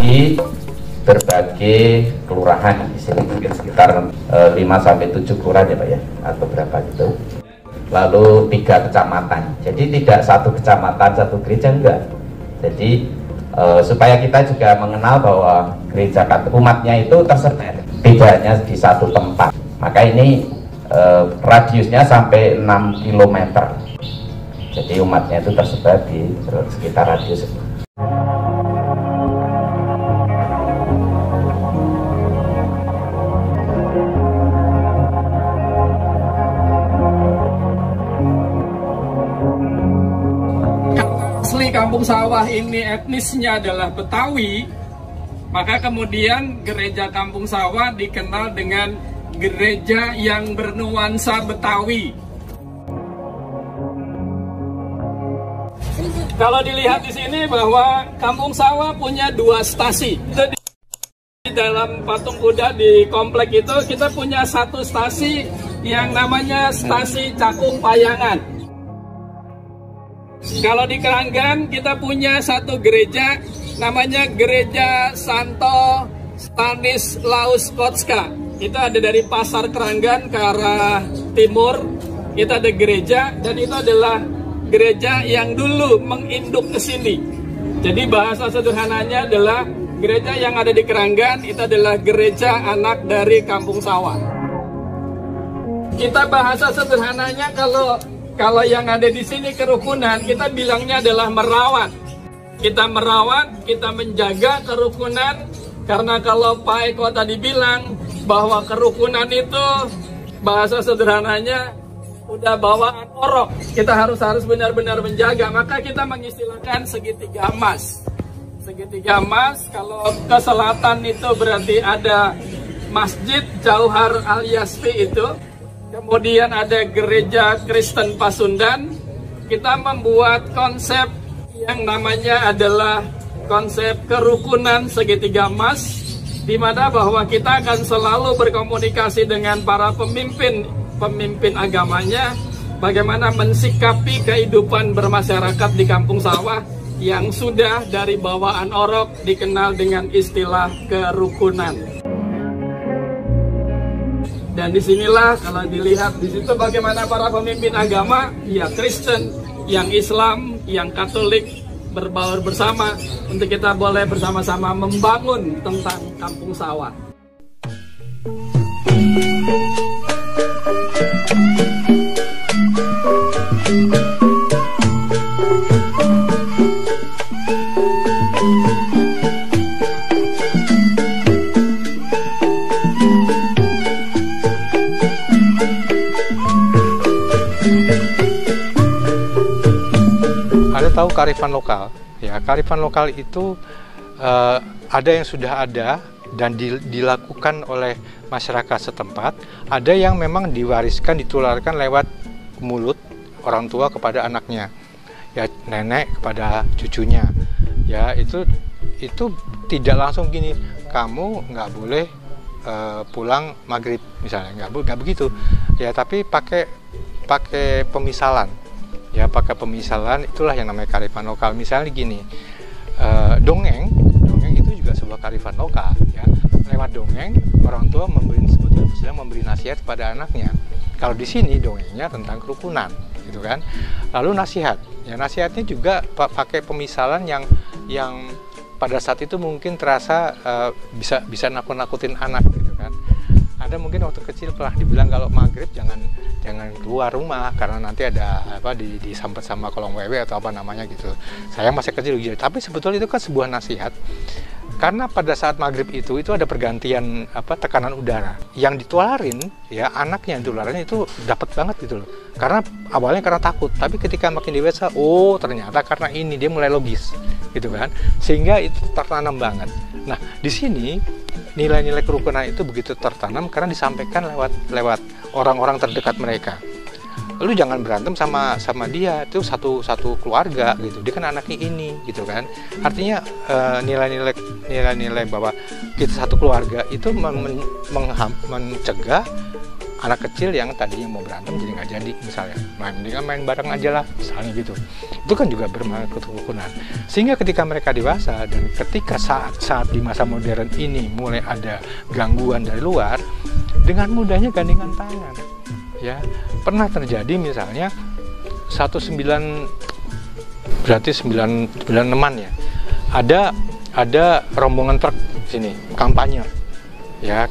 di berbagai kelurahan di sini, mungkin sekitar 5-7 kelurahan ya Pak ya, atau berapa gitu. Lalu 3 kecamatan. Jadi tidak satu kecamatan satu gereja, enggak. Jadi supaya kita juga mengenal bahwa gereja umatnya itu tersebar, tidak hanya di satu tempat. Maka ini radiusnya sampai 6 km. Jadi umatnya itu tersebar di sekitar radius. Asli Kampung Sawah ini etnisnya adalah Betawi, maka kemudian gereja Kampung Sawah dikenal dengan gereja yang bernuansa Betawi. Kalau dilihat di sini bahwa Kampung Sawah punya 2 stasi. Di dalam patung kuda di komplek itu kita punya 1 stasi yang namanya stasi Cakung Payangan. Kalau di Keranggan kita punya 1 gereja namanya Gereja Santo Stanislaus Kotska. Itu ada dari Pasar Keranggan ke arah timur. Itu ada gereja dan itu adalah gereja yang dulu menginduk ke sini. Jadi bahasa sederhananya adalah gereja yang ada di Keranggan itu adalah gereja anak dari Kampung Sawah. Kita bahasa sederhananya kalau yang ada di sini kerukunan, kita bilangnya adalah merawat. Kita merawat, kita menjaga kerukunan, karena kalau Pak Eko tadi bilang bahwa kerukunan itu bahasa sederhananya udah bawaan orok. Kita harus benar-benar menjaga. Maka kita mengistilahkan segitiga emas. Segitiga emas, kalau ke selatan itu berarti ada Masjid Jauhar Al-Yasfi itu. Kemudian ada Gereja Kristen Pasundan. Kita membuat konsep yang namanya adalah konsep kerukunan segitiga emas, di mana bahwa kita akan selalu berkomunikasi dengan para pemimpin agamanya, bagaimana mensikapi kehidupan bermasyarakat di Kampung Sawah yang sudah dari bawaan orok dikenal dengan istilah kerukunan. Dan disinilah kalau dilihat di situ bagaimana para pemimpin agama, ya Kristen, yang Islam, yang Katolik berbaur bersama untuk kita boleh bersama-sama membangun tentang Kampung Sawah. Tahu kearifan lokal, ya kearifan lokal itu ada yang sudah ada dan dilakukan oleh masyarakat setempat, ada yang memang diwariskan, ditularkan lewat mulut orang tua kepada anaknya, ya nenek kepada cucunya, ya itu tidak langsung gini, kamu nggak boleh pulang maghrib misalnya, nggak begitu, ya tapi pakai pemisalan. Ya pakai pemisalan, itulah yang namanya kearifan lokal. Misalnya gini, dongeng itu juga sebuah kearifan lokal. Ya lewat dongeng orang tua sebetulnya sedang memberi nasihat pada anaknya. Kalau di sini dongengnya tentang kerukunan, gitu kan. Lalu nasihat, ya nasihatnya juga pakai pemisalan yang pada saat itu mungkin terasa bisa nakut-nakutin anak, gitu kan. Ada mungkin waktu kecil pernah dibilang kalau maghrib jangan keluar rumah karena nanti ada disampet sama kolong wewe atau apa namanya gitu. Saya masih kecil gitu, tapi sebetulnya itu kan sebuah nasihat. Karena pada saat maghrib itu ada pergantian tekanan udara yang ditularin, ya anaknya yang ditularin itu dapat banget gitu loh. Karena awalnya karena takut, tapi ketika makin dewasa, oh ternyata karena ini dia mulai logis, gitu kan. Sehingga itu tertanam banget. Nah di sini nilai-nilai kerukunan itu begitu tertanam karena disampaikan lewat orang-orang terdekat mereka. Lu jangan berantem sama dia, itu satu keluarga gitu, dia kan anaknya ini gitu kan. Artinya nilai-nilai bahwa kita satu keluarga itu mencegah anak kecil yang tadinya mau berantem jadi nggak jadi misalnya, mendingan main bareng aja lah misalnya gitu. Itu kan juga bermakna kerukunan. Sehingga ketika mereka dewasa dan ketika saat di masa modern ini mulai ada gangguan dari luar, dengan mudahnya gandengan tangan. Ya, pernah terjadi misalnya 96-an ya. Ada rombongan truk sini kampanye. Ya,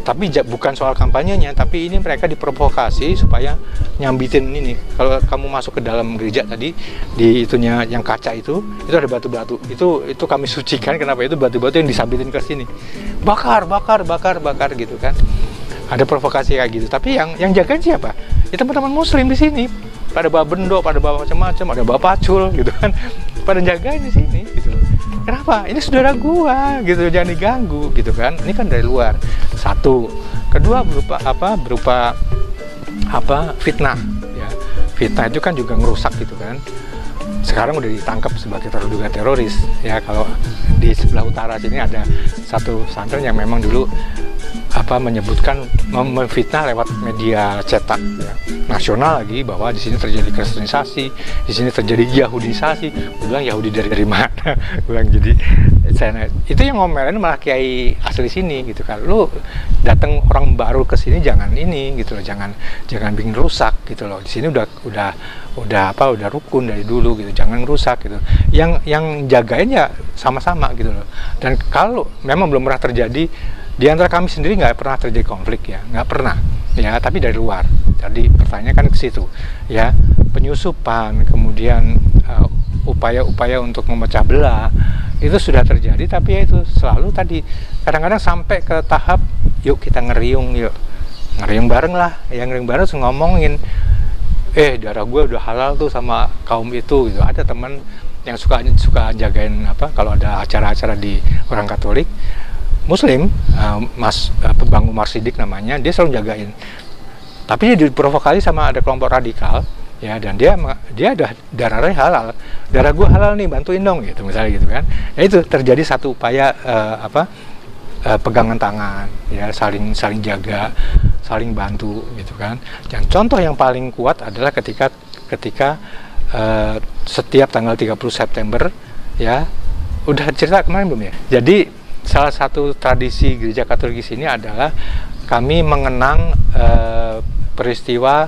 tapi bukan soal kampanyenya, tapi ini mereka diprovokasi supaya nyambitin ini. Kalau kamu masuk ke dalam gereja tadi, di itunya yang kaca itu ada batu-batu. Itu kami sucikan. Kenapa? Itu batu-batu yang disambitin ke sini. Bakar gitu kan. Ada provokasi kayak gitu. Tapi yang jagain siapa? Ya teman-teman muslim di sini. Pada bawa bendok, pada bawa macam-macam, ada bawa pacul gitu kan. Pada jagain di sini gitu. Kenapa? Ini saudara gua gitu, jangan diganggu gitu kan. Ini kan dari luar. Satu. Kedua berupa fitnah ya. Fitnah itu kan juga ngerusak gitu kan. Sekarang udah ditangkap sebagai terduga teroris ya. Kalau di sebelah utara sini ada satu pesantren yang memang dulu menyebutkan memfitnah lewat media cetak ya, nasional lagi, bahwa di sini terjadi kristenisasi, di sini terjadi Yahudisasi. Gue bilang Yahudi dari mana? Gue bilang jadi itu yang ngomelin malah kiai asli sini gitu kan. Lu datang orang baru ke sini jangan ini gitu loh, jangan bikin rusak gitu loh. Di sini udah rukun dari dulu gitu, jangan rusak gitu. Yang jagain ya sama-sama gitu loh. Dan kalau memang belum pernah terjadi di antara kami sendiri, nggak pernah terjadi konflik ya, nggak pernah ya, tapi dari luar. Jadi pertanyaan kan ke situ ya, penyusupan, kemudian upaya-upaya untuk memecah belah itu sudah terjadi, tapi ya itu selalu tadi kadang-kadang sampai ke tahap yuk kita ngeriung bareng lah, yang ngeriung bareng ngomongin darah gue udah halal tuh sama kaum itu gitu. Ada teman yang suka jagain kalau ada acara-acara di orang Katolik Muslim, Bang Umar Sidik namanya, dia selalu jagain. Tapi dia diprovokasi sama ada kelompok radikal, ya, dan dia ada darahnya halal, darah gue halal nih, bantuin dong gitu misalnya gitu kan. Ya itu terjadi satu upaya pegangan tangan, ya, saling jaga, saling bantu gitu kan. Dan contoh yang paling kuat adalah ketika setiap tanggal 30 September ya, udah cerita kemarin belum ya? Jadi salah satu tradisi gereja Katolik di sini adalah kami mengenang peristiwa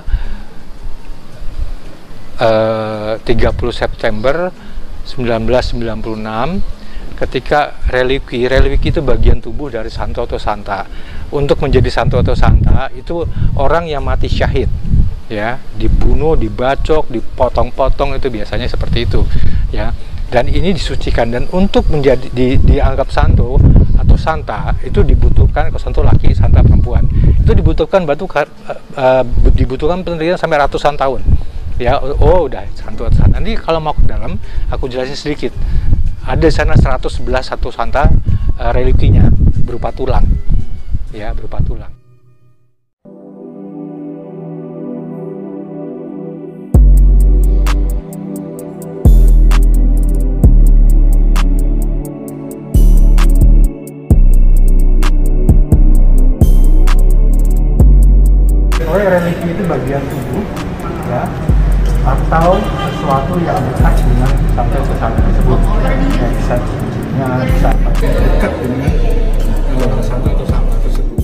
30 September 1996 ketika religi itu bagian tubuh dari santo atau santa. Untuk menjadi santo atau santa itu orang yang mati syahid ya, dibunuh, dibacok, dipotong-potong, itu biasanya seperti itu ya. Dan ini disucikan, dan untuk menjadi dianggap santo atau santa itu dibutuhkan, kalau santo laki, santa perempuan, itu dibutuhkan dibutuhkan penelitian sampai ratusan tahun ya. Udah santo atau santa. Nanti kalau mau ke dalam aku jelasin sedikit. Ada di sana 111 satu santa religinya berupa tulang ya, berupa tulang. Religi itu bagian tubuh ya, atau sesuatu yang dekat dengan sampai sesuatu tersebut ya, bisa dekat dengan satu atau sama tersebut.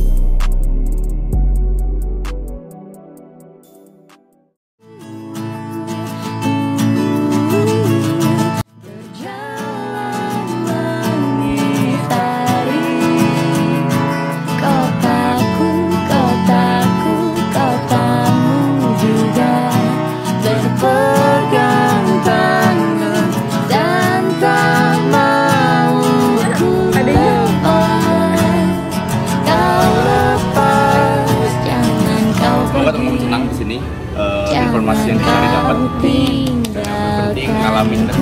Informasi yang dicari dapat, yang penting ngalamin dan